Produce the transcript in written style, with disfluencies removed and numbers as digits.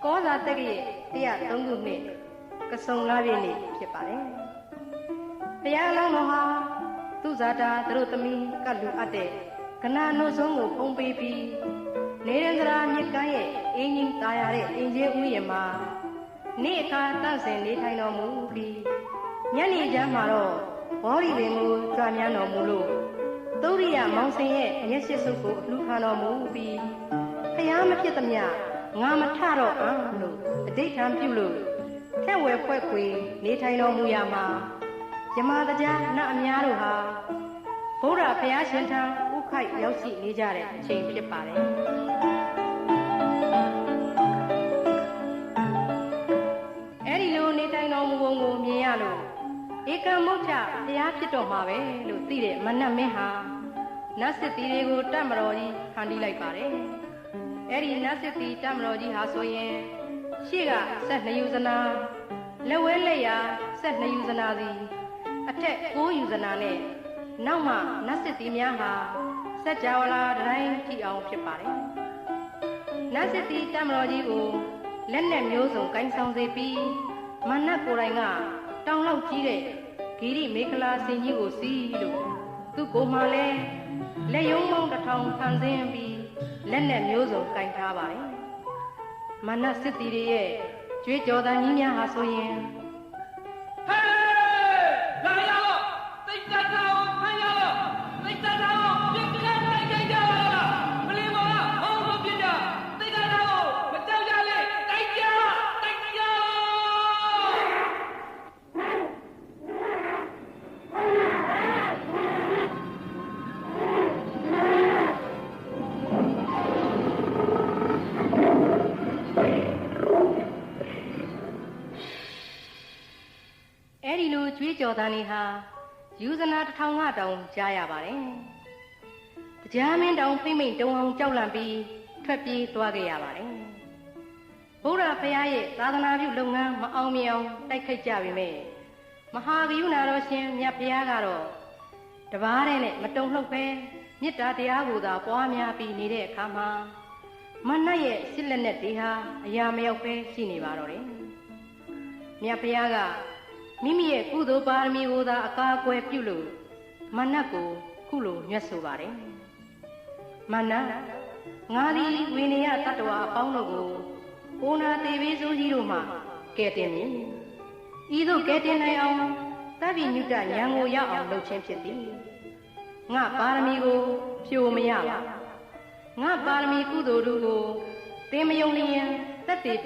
ကောဇာတက္ကရာ103ခုနှစ်ကစုံလာပြည့်နေ့ဖြစ်ပါတယ်။ဘုရားလောင်းတော်ဟာသူဇာတာသူတို့သမီးကလူအပ်တဲ့ကနာနှုတ်ဆုံးကိုဖုံးပေးပြီးနေရန်စရာမြစ်ကမ်းရဲ့အင်းကြီးတာယာတဲ့အင်ကြီးဥယျာဉ်မှာနေ့အခါတန့်စင်နေထိုင်တော်မူပြီးညနေကျမ်းမှာတော့ဘောရီပင်ကိုကြွမြန်းတော်မူလို့သုရိယမောင်စင်ရဲ့မျက်စိစုပ်ကိုအလှခံတော်မူပြီးဖျားမဖြစ်သမျှငါမထတော့အောင်လို့အဋိဋ္ဌံပြုလို့ထက်ဝဲဖွဲ့ခွေနေထိုင်တော်မူရာမှာယမတရားနတ်အများတို့ဟာဘုရားဘုရားရှင်ထံဥခိုက်ရောက်ရှိနေကြတဲ့အချိန်ဖြစ်ပါတယ်အဲ့ဒီလိုနေထိုင်တော်မူပုံကိုမြင်ရလို့ဧကံမုတ်ချဘုရားဖြစ်တော်မှာပဲလို့သိတဲ့မနတ်မင်းဟာနတ်စစ်သည်တွေကိုတတ်မတော်ကြီးဖန်တီးလိုက်ပါတယ်အဲ့ဒီနတ်စစ်သည်တတ်မတော်ကြီးဟာဆိုရင်ရှေ့က12ယူဇနာလက်ဝဲလက်ရာ12ယူဇနာစီအထက်9ယူဇနာနဲ့နောက်မှနတ်စစ်သည်များဟာစัจ java လာတိုင်းထိအောင်ဖြစ်ပါတယ်နတ်စစ်သည်တတ်မတော်ကြီးကိုလက်နဲ့မျိုးစုံကိုင်းဆောင်စေပြီးမနတ်ကိုယ်တိုင်ကတောင်လောက်ကြီးတဲ့ဂိရိမေခလာစင်ကြီးကိုစီးလို့သူ့ကိုယ်မှလည်းလက်ယုံမောင်း1000ဖန်ဆင်းပြီးလက်နဲ့မျိုးစုံကင်ထားပါတယ်မနတ်စစ်တီတွေရဲ့ကြွေးကြော်သံကြီးများဟာဆိုရင်ဟေးလာရတော့သိတ္တတာကိုဖမ်းရတော့သိတ္တတာကိုပြစ်ပြလိုက်ကြကြပါလားမလီမောလားဟောလို့ပြစ်ကြသိတ္တတာကိုမကြောက်ကြလေတိုက်ကြအဲ့ဒီလိုကြွေးကြော်သံတွေဟာယူဇနာ1000ကတောင်ကြားရပါတယ်။တရားမင်းတောင်ဖိမ့်မိန်တုံအောင်ကြောက်လန့်ပြီးထွက်ပြေးသွားခဲ့ရပါတယ်။ဘုရားဖရာရဲ့သာသနာပြုလုပ်ငန်းမအောင်မြင်အောင်တိုက်ခိုက်ကြပေမဲ့မဟာဂယုဏတော်ရှင်မြတ်ဖရာကတော့တပါးတဲ့နဲ့မတုံ့လှုပ်ပဲမေတ္တာတရားကိုသာပွားများပြီးနေတဲ့အခါမှာမနတ်ရဲ့စစ်လက်နဲ့တွေဟာအရာမရောက်ပဲရှိနေပါတော့တယ်။မြတ်ဖရာကမိမိရဲ့ကုသိုလ်ပါရမီကိုသာအကာအကွယ်ပြုလို့မနတ်ကိုခုလိုညွှတ်ဆိုပါတယ်မနတ်ငါသည်ဝိနည်းတတ္တဝါအပေါင်းတို့ကိုကိုနာတေဘေးစိုးကြီးတို့မှကဲတင်မည်ဤသို့ကဲတင်နိုင်အောင်တပ္ပိညုတဉာဏ်ကိုရအောင်လုပ်ခြင်းဖြစ်သည်ငါပါရမီကိုဖြိုမရပါငါပါရမီကုသိုလ်တို့ကိုသင်မယုံလျင်သက်တည်